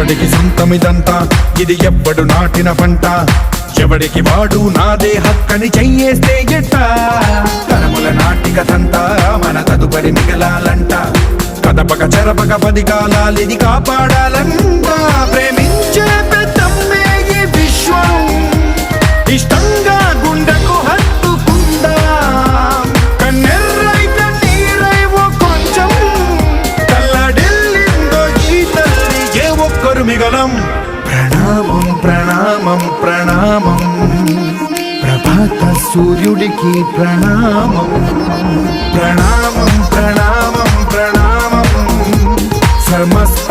ఎవడికి సొంతమిదంతా, ఇది ఎవ్వడు నాటిన పంట, ఎవడికి వాడు నాదే హక్కని చెయ్యేస్తే ఎట్ట. తరముల నాటిక తంతా మన తదుపరి మిగలాలంట, కదపక చెరపక 10 కాలాలిది కాపాడాలంట. ప్రేమించే పెద్దమ్మే ఈ విశ్వం, ఇష్టంగా గుండెకు హత్తుకుందా. కన్నెర్రైత నీరై ఓ కొంచెం తల్లడిల్లిందో ఈ తల్లి, ఏ ఒక్కరు మిగలం. ప్రణామం ప్రణామం ప్రణామం, ప్రభాత సూర్యుడికి ప్రణామం. ప్రణామం ప్రణామం ప్రణామం, సమస్త